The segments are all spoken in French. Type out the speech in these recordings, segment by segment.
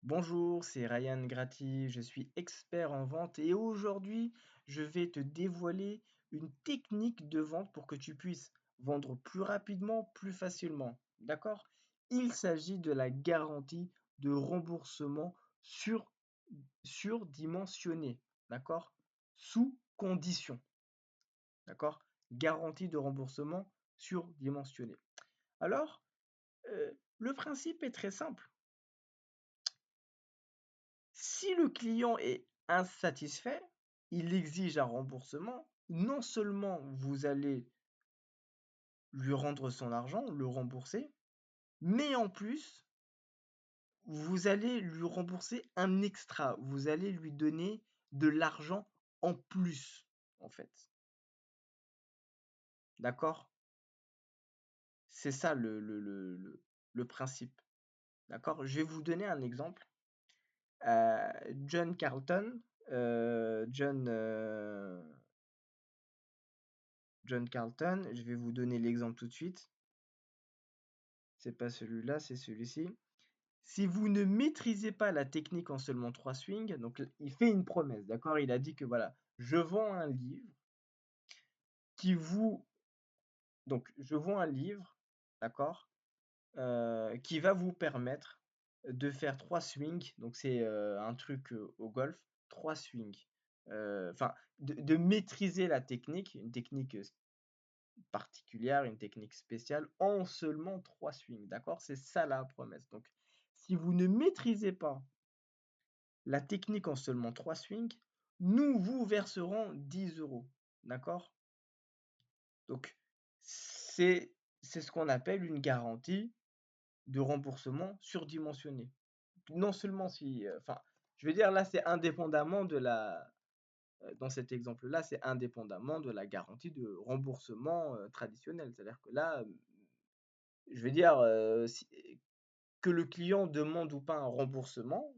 Bonjour, c'est Ryan Gratti, je suis expert en vente et aujourd'hui, je vais te dévoiler une technique de vente pour que tu puisses vendre plus rapidement, plus facilement. D'accord? Il s'agit de la garantie de remboursement sur, surdimensionnée. D'accord? Sous condition. D'accord? Garantie de remboursement surdimensionnée. Alors, le principe est très simple. Si le client est insatisfait, il exige un remboursement. Non seulement vous allez lui rendre son argent, le rembourser, mais en plus, vous allez lui rembourser un extra. Vous allez lui donner de l'argent en plus, en fait. D'accord? C'est ça le principe. D'accord? Je vais vous donner un exemple. Euh, John Carlton, euh, John, euh, John Carlton, je vais vous donner l'exemple tout de suite. C'est pas celui-là, c'est celui-ci. Si vous ne maîtrisez pas la technique en seulement 3 swings, donc il fait une promesse, d'accord? Il a dit que voilà, je vends un livre qui vous... Donc, je vends un livre, d'accord? Qui va vous permettre de faire 3 swings. Donc, c'est un truc au golf, 3 swings. Enfin, de maîtriser la technique, une technique particulière, une technique spéciale, en seulement 3 swings, d'accord? C'est ça la promesse. Donc, si vous ne maîtrisez pas la technique en seulement 3 swings, nous vous verserons 10 euros, d'accord? Donc, c'est ce qu'on appelle une garantie de remboursement surdimensionnée. Non seulement si, enfin, je veux dire là, c'est indépendamment de la, dans cet exemple-là, c'est indépendamment de la garantie de remboursement traditionnelle. C'est-à-dire que là, je veux dire, que le client demande ou pas un remboursement,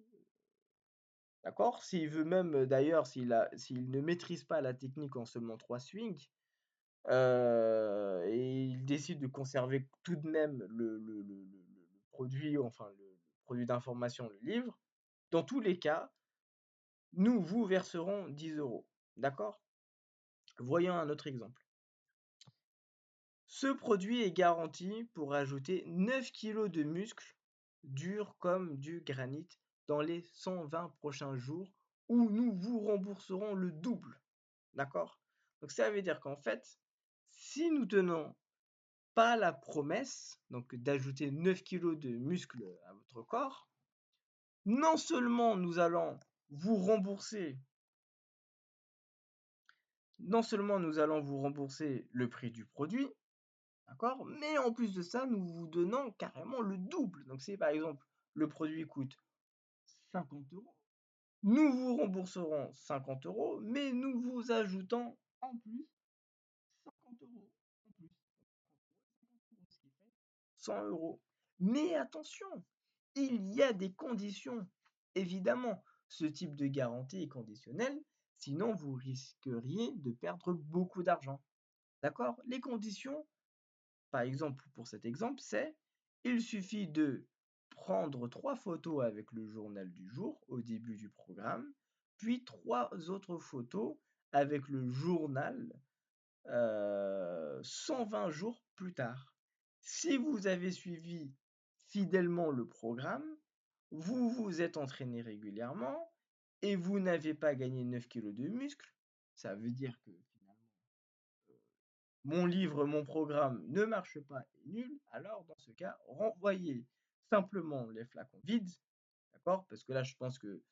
d'accord? S'il veut même, d'ailleurs, s'il ne maîtrise pas la technique en seulement 3 swings, et il décide de conserver tout de même le produit, enfin le produit d'information, le livre, dans tous les cas, nous vous verserons 10 euros. D'accord? Voyons un autre exemple. Ce produit est garanti pour ajouter 9 kilos de muscles durs comme du granit dans les 120 prochains jours où nous vous rembourserons le double. D'accord? Donc ça veut dire qu'en fait, si nous tenons pas la promesse donc d'ajouter 9 kilos de muscles à votre corps, non seulement nous allons vous rembourser, non seulement nous allons vous rembourser le prix du produit, d'accord? Mais en plus de ça, nous vous donnons carrément le double. Donc, si par exemple le produit coûte 50 euros, nous vous rembourserons 50 euros, mais nous vous ajoutons en plus 50 euros. En plus, 100 euros. Mais attention, il y a des conditions. Évidemment, ce type de garantie est conditionnel, sinon vous risqueriez de perdre beaucoup d'argent. D'accord? Les conditions, par exemple, pour cet exemple, c'est il suffit de prendre 3 photos avec le journal du jour au début du programme, puis 3 autres photos avec le journal 120 jours plus tard. Si vous avez suivi fidèlement le programme, vous vous êtes entraîné régulièrement et vous n'avez pas gagné 9 kilos de muscles, ça veut dire que finalement mon livre, mon programme ne marche pas, est nul, alors dans ce cas, renvoyez simplement les flacons vides, d'accord? Parce que là, je pense que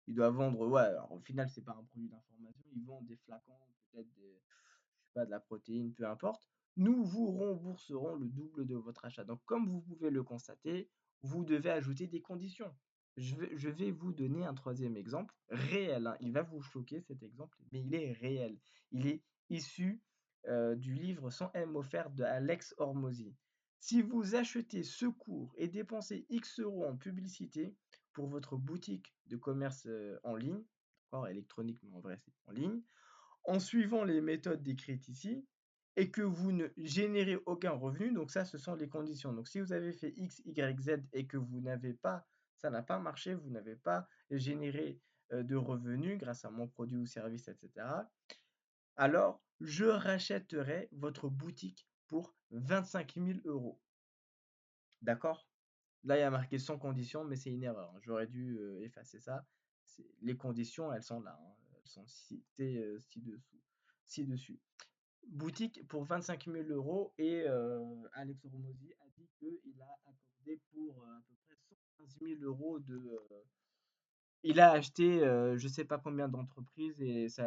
il doit vendre, ouais, alors au final, c'est pas un produit d'information, ils vendent des flacons, peut-être des, je sais pas, de la protéine, peu importe. Nous vous rembourserons le double de votre achat. Donc, comme vous pouvez le constater, vous devez ajouter des conditions. Je vais vous donner un troisième exemple réel, hein. Il va vous choquer cet exemple, mais il est réel. Il est issu du livre 100 M offert de Alex Hormozy. Si vous achetez ce cours et dépensez X euros en publicité pour votre boutique de commerce en ligne, d'accord, électronique, mais en vrai c'est en ligne, en suivant les méthodes décrites ici, et que vous ne générez aucun revenu, donc ça ce sont les conditions. Donc si vous avez fait X, Y, Z et que vous n'avez pas ça n'a pas marché, vous n'avez pas généré de revenus grâce à mon produit ou service, etc. Alors, je rachèterai votre boutique pour 25 000 euros. D'accord? Là, il y a marqué sans condition, mais c'est une erreur, hein. J'aurais dû effacer ça. Les conditions, elles sont là, hein. Elles sont citées ci-dessus. Boutique pour 25 000 euros et Alex Hormozy a dit qu'il a accordé pour à peu près 115 000 euros il a acheté je sais pas combien d'entreprises et ça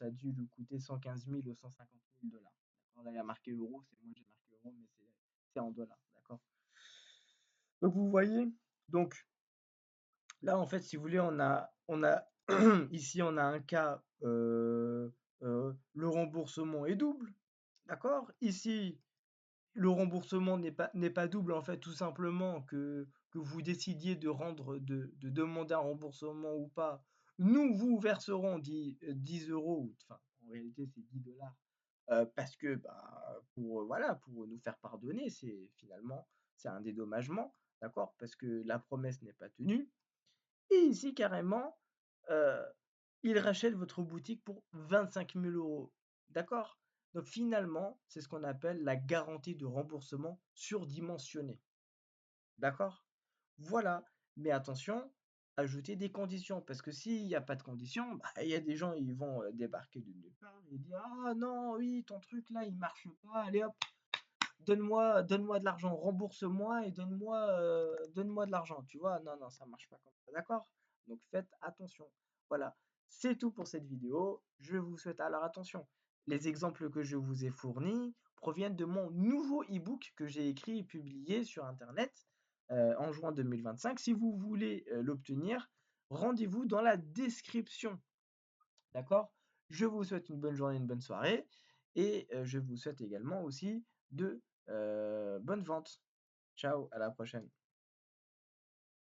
a dû lui coûter 115 000 ou 150 000 dollars. D'accord, là, il y a marqué euro, moi j'ai marqué euro, mais c'est en dollars. D'accord. Donc vous voyez, donc là en fait, si vous voulez, on a ici on a un cas, le remboursement est double. D'accord. Ici, le remboursement n'est pas double, en fait, tout simplement que vous décidiez de demander un remboursement ou pas. Nous vous verserons 10 euros, enfin, en réalité, c'est 10 dollars, parce que, bah, voilà, pour nous faire pardonner, c'est un dédommagement, d'accord, parce que la promesse n'est pas tenue. Et ici, carrément, euh, il rachète votre boutique pour 25 000 euros. D'accord? Donc finalement, c'est ce qu'on appelle la garantie de remboursement surdimensionnée. D'accord? Voilà. Mais attention, ajoutez des conditions. Parce que s'il n'y a pas de conditions, bah, il y a des gens, ils vont débarquer de nulle part et dire: Ah non, oui, ton truc là, il marche pas. Allez hop, donne-moi de l'argent, rembourse-moi et donne-moi de l'argent. Tu vois, non, non, ça marche pas comme ça, d'accord? Donc faites attention. Voilà, c'est tout pour cette vidéo. Je vous souhaite alors attention. Les exemples que je vous ai fournis proviennent de mon nouveau e-book que j'ai écrit et publié sur Internet en juin 2025. Si vous voulez l'obtenir, rendez-vous dans la description. D'accord? Je vous souhaite une bonne journée, une bonne soirée et je vous souhaite également aussi de bonnes ventes. Ciao, à la prochaine.